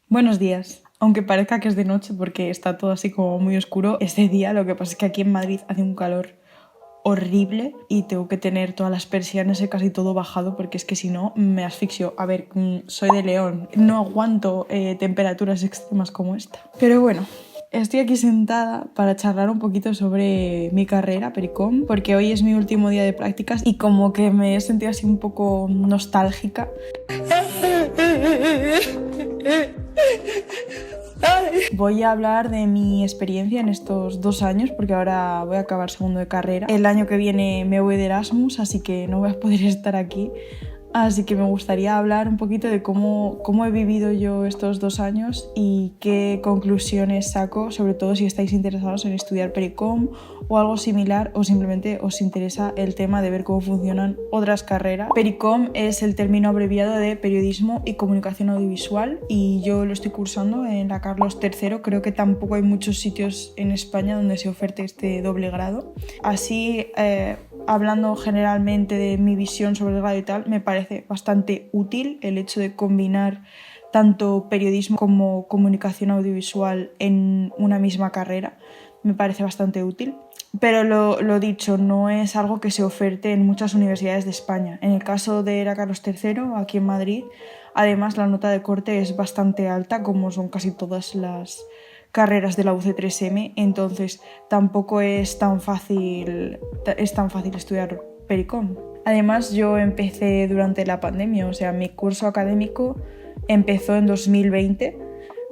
Buenos días. Aunque parezca que es de noche porque está todo así como muy oscuro, es de día. Lo que pasa es que aquí en Madrid hace un calor horrible y tengo que tener todas las persianas y casi todo bajado porque es que si no me asfixio. A ver, soy de León, no aguanto temperaturas extremas como esta. Pero bueno, estoy aquí sentada para charlar un poquito sobre mi carrera, Pericom, porque hoy es mi último día de prácticas y como que me he sentido así un poco nostálgica. Voy a hablar de mi experiencia en estos 2 años porque ahora voy a acabar segundo de carrera. El año que viene me voy de Erasmus, así que no voy a poder estar aquí. Así que me gustaría hablar un poquito de cómo he vivido yo estos 2 años y qué conclusiones saco, sobre todo si estáis interesados en estudiar Pericom o algo similar o simplemente os interesa el tema de ver cómo funcionan otras carreras. Pericom es el término abreviado de Periodismo y Comunicación Audiovisual y yo lo estoy cursando en la Carlos III. Creo que tampoco hay muchos sitios en España donde se oferte este doble grado. Así, hablando generalmente de mi visión sobre el grado y tal, me parece bastante útil el hecho de combinar tanto periodismo como comunicación audiovisual en una misma carrera. Me parece bastante útil. Pero lo dicho, no es algo que se oferte en muchas universidades de España. En el caso de la Carlos III, aquí en Madrid, además la nota de corte es bastante alta, como son casi todas las carreras de la UC3M, entonces tampoco es tan fácil estudiar Pericom. Además, yo empecé durante la pandemia, o sea, mi curso académico empezó en 2020,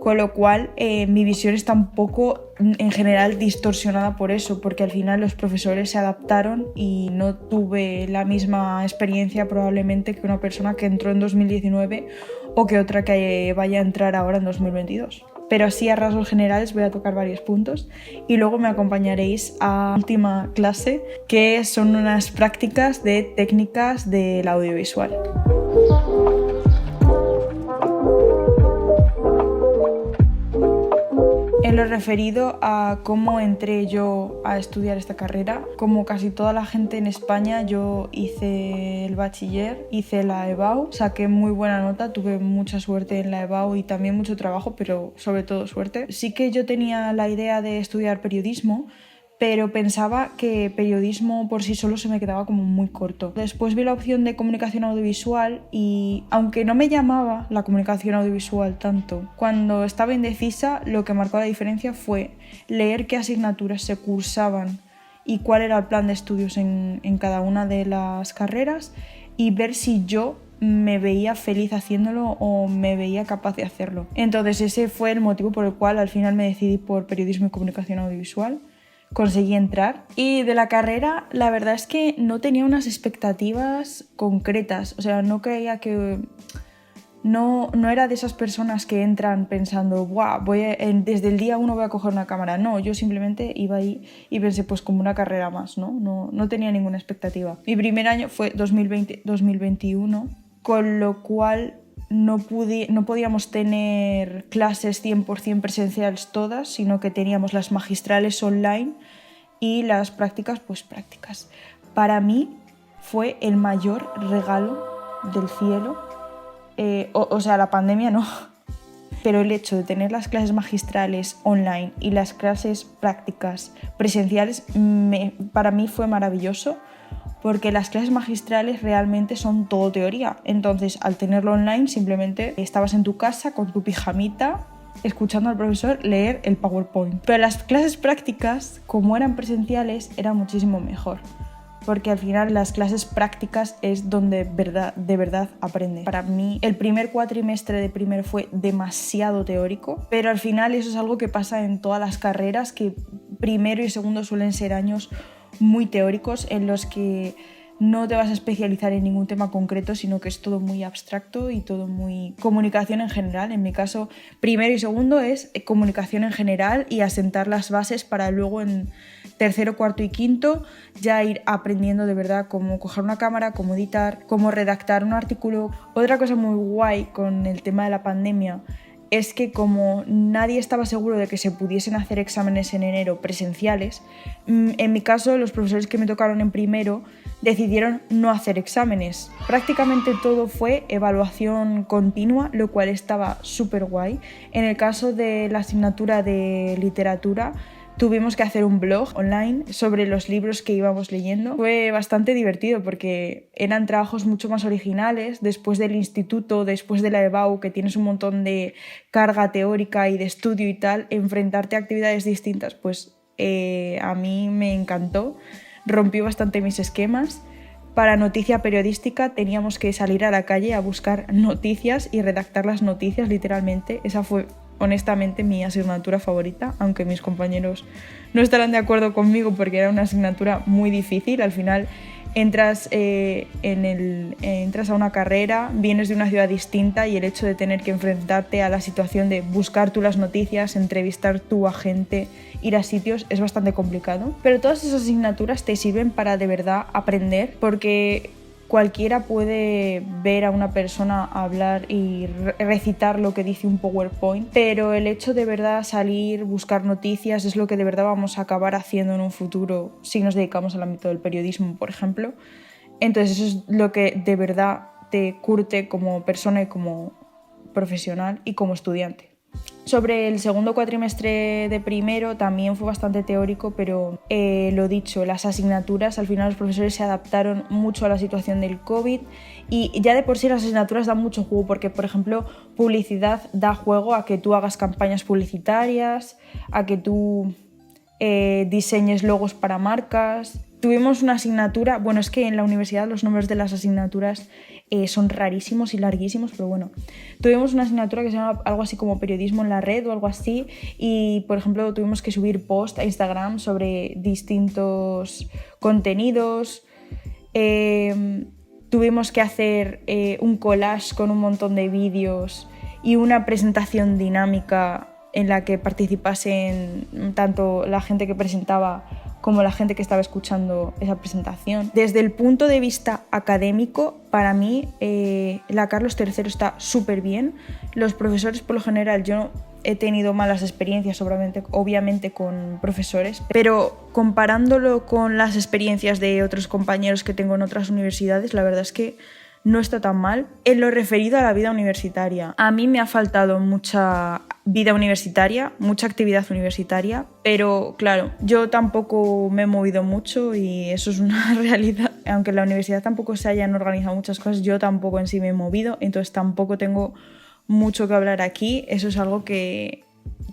con lo cual mi visión está un poco en general distorsionada por eso, porque al final los profesores se adaptaron y no tuve la misma experiencia probablemente que una persona que entró en 2019 o que otra que vaya a entrar ahora en 2022. Pero así a rasgos generales voy a tocar varios puntos y luego me acompañaréis a la última clase, que son unas prácticas de técnicas del audiovisual. En lo referido a cómo entré yo a estudiar esta carrera, como casi toda la gente en España, yo hice el bachiller, hice la EBAU, saqué muy buena nota, tuve mucha suerte en la EBAU y también mucho trabajo, pero sobre todo suerte. Sí que yo tenía la idea de estudiar periodismo, pero pensaba que periodismo por sí solo se me quedaba como muy corto. Después vi la opción de comunicación audiovisual y aunque no me llamaba la comunicación audiovisual tanto, cuando estaba indecisa lo que marcó la diferencia fue leer qué asignaturas se cursaban y cuál era el plan de estudios en cada una de las carreras y ver si yo me veía feliz haciéndolo o me veía capaz de hacerlo. Entonces ese fue el motivo por el cual al final me decidí por periodismo y comunicación audiovisual. Conseguí entrar y de la carrera la verdad es que no tenía unas expectativas concretas, o sea, no creía que... No era de esas personas que entran pensando, ¡buah! Desde el día uno voy a coger una cámara. No, yo simplemente iba ahí y pensé, pues como una carrera más, ¿no? No tenía ninguna expectativa. Mi primer año fue 2020-2021, con lo cual no podíamos tener clases 100% presenciales todas, sino que teníamos las magistrales online y las prácticas, pues prácticas. Para mí fue el mayor regalo del cielo. O sea, la pandemia no, pero el hecho de tener las clases magistrales online y las clases prácticas presenciales para mí fue maravilloso, porque las clases magistrales realmente son todo teoría. Entonces, al tenerlo online, simplemente estabas en tu casa con tu pijamita, escuchando al profesor leer el PowerPoint. Pero las clases prácticas, como eran presenciales, era muchísimo mejor, porque al final las clases prácticas es donde de verdad aprende. Para mí el primer cuatrimestre de primero fue demasiado teórico, pero al final eso es algo que pasa en todas las carreras, que primero y segundo suelen ser años muy teóricos en los que no te vas a especializar en ningún tema concreto, sino que es todo muy abstracto y todo muy comunicación en general. En mi caso, primero y segundo es comunicación en general y asentar las bases para luego en tercero, cuarto y quinto ya ir aprendiendo de verdad cómo coger una cámara, cómo editar, cómo redactar un artículo. Otra cosa muy guay con el tema de la pandemia es que como nadie estaba seguro de que se pudiesen hacer exámenes en enero presenciales, en mi caso los profesores que me tocaron en primero decidieron no hacer exámenes. Prácticamente todo fue evaluación continua, lo cual estaba súper guay. En el caso de la asignatura de literatura, tuvimos que hacer un blog online sobre los libros que íbamos leyendo. Fue bastante divertido porque eran trabajos mucho más originales. Después del instituto, después de la EBAU, que tienes un montón de carga teórica y de estudio y tal, enfrentarte a actividades distintas, pues a mí me encantó. Rompió bastante mis esquemas. Para noticia periodística teníamos que salir a la calle a buscar noticias y redactar las noticias literalmente. Esa fue honestamente mi asignatura favorita, aunque mis compañeros no estarán de acuerdo conmigo porque era una asignatura muy difícil. Al final entras a una carrera, vienes de una ciudad distinta y el hecho de tener que enfrentarte a la situación de buscar tú las noticias, entrevistar tú a gente, ir a sitios, es bastante complicado. Pero todas esas asignaturas te sirven para de verdad aprender, porque cualquiera puede ver a una persona hablar y recitar lo que dice un PowerPoint, pero el hecho de verdad salir, buscar noticias, es lo que de verdad vamos a acabar haciendo en un futuro si nos dedicamos al ámbito del periodismo, por ejemplo. Entonces eso es lo que de verdad te curte como persona y como profesional y como estudiante. Sobre el segundo cuatrimestre de primero también fue bastante teórico, pero lo dicho, las asignaturas, al final los profesores se adaptaron mucho a la situación del COVID y ya de por sí las asignaturas dan mucho juego porque, por ejemplo, publicidad da juego a que tú hagas campañas publicitarias, a que tú diseñes logos para marcas. Tuvimos una asignatura, bueno, es que en la universidad los nombres de las asignaturas son rarísimos y larguísimos, pero bueno, tuvimos una asignatura que se llama algo así como periodismo en la red o algo así y, por ejemplo, tuvimos que subir post a Instagram sobre distintos contenidos, tuvimos que hacer un collage con un montón de vídeos y una presentación dinámica en la que participasen tanto la gente que presentaba como la gente que estaba escuchando esa presentación. Desde el punto de vista académico, para mí la Carlos III está súper bien. Los profesores, por lo general, yo he tenido malas experiencias, obviamente con profesores, pero comparándolo con las experiencias de otros compañeros que tengo en otras universidades, la verdad es que no está tan mal. En lo referido a la vida universitaria, a mí me ha faltado mucha vida universitaria, mucha actividad universitaria, pero claro, yo tampoco me he movido mucho y eso es una realidad. Aunque en la universidad tampoco se hayan organizado muchas cosas, yo tampoco en sí me he movido, entonces tampoco tengo mucho que hablar aquí. Eso es algo que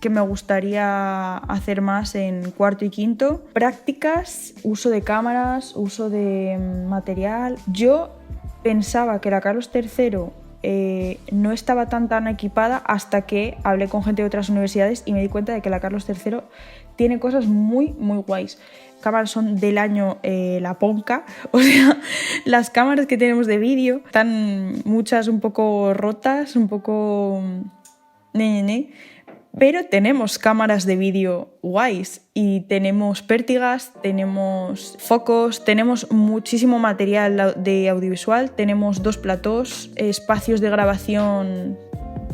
me gustaría hacer más en cuarto y quinto. Prácticas, uso de cámaras, uso de material. Yo pensaba que la Carlos III no estaba tan equipada hasta que hablé con gente de otras universidades y me di cuenta de que la Carlos III tiene cosas muy guays. Cámaras son del año la Ponca, o sea, las cámaras que tenemos de vídeo están muchas un poco rotas, un poco pero tenemos cámaras de vídeo guays y tenemos pértigas, tenemos focos, tenemos muchísimo material de audiovisual, tenemos 2 platós, espacios de grabación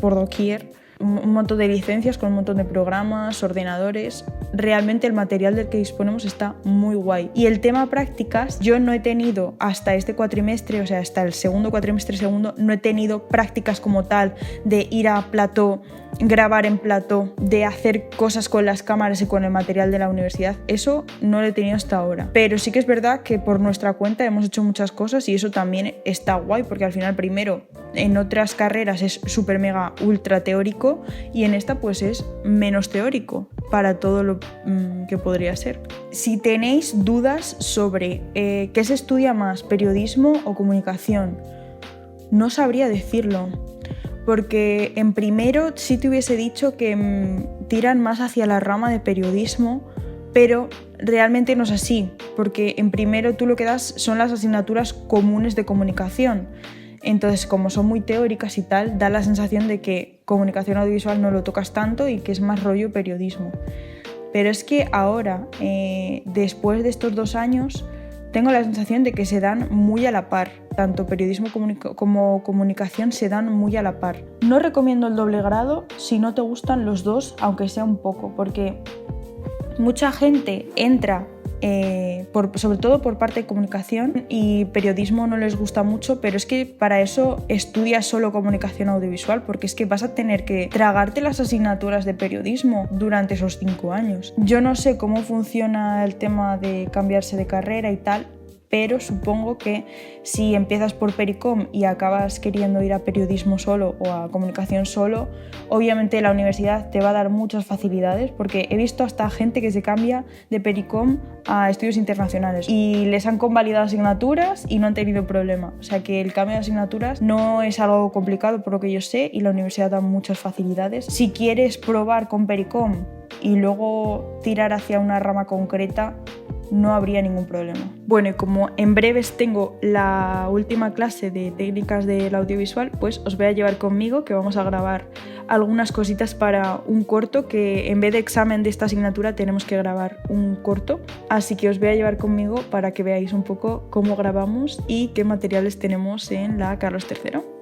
por doquier, un montón de licencias con un montón de programas, ordenadores. Realmente el material del que disponemos está muy guay. Y el tema prácticas, yo no he tenido hasta este cuatrimestre, o sea, hasta el segundo cuatrimestre no he tenido prácticas como tal de ir a plató, grabar en plató, de hacer cosas con las cámaras y con el material de la universidad. Eso no lo he tenido hasta ahora. Pero sí que es verdad que por nuestra cuenta hemos hecho muchas cosas y eso también está guay, porque al final primero en otras carreras es súper mega ultra teórico y en esta pues es menos teórico para todo lo que podría ser. Si tenéis dudas sobre qué se estudia más, periodismo o comunicación, no sabría decirlo. Porque en primero sí te hubiese dicho que tiran más hacia la rama de periodismo, pero realmente no es así, porque en primero tú lo que das son las asignaturas comunes de comunicación. Entonces, como son muy teóricas y tal, da la sensación de que comunicación audiovisual no lo tocas tanto y que es más rollo periodismo. Pero es que ahora, después de estos 2 años, tengo la sensación de que se dan muy a la par. Tanto periodismo como comunicación se dan muy a la par. No recomiendo el doble grado si no te gustan los dos, aunque sea un poco, porque mucha gente entra sobre todo por parte de comunicación, y periodismo no les gusta mucho, pero es que para eso estudias solo comunicación audiovisual, porque es que vas a tener que tragarte las asignaturas de periodismo durante esos 5 años. Yo no sé cómo funciona el tema de cambiarse de carrera y tal, pero supongo que si empiezas por Pericom y acabas queriendo ir a periodismo solo o a comunicación solo, obviamente la universidad te va a dar muchas facilidades, porque he visto hasta gente que se cambia de Pericom a estudios internacionales y les han convalidado asignaturas y no han tenido problema. O sea que el cambio de asignaturas no es algo complicado por lo que yo sé, y la universidad da muchas facilidades. Si quieres probar con Pericom y luego tirar hacia una rama concreta, no habría ningún problema. Bueno, y como en breves tengo la última clase de técnicas del audiovisual, pues os voy a llevar conmigo, que vamos a grabar algunas cositas para un corto, que en vez de examen de esta asignatura tenemos que grabar un corto. Así que os voy a llevar conmigo para que veáis un poco cómo grabamos y qué materiales tenemos en la Carlos III.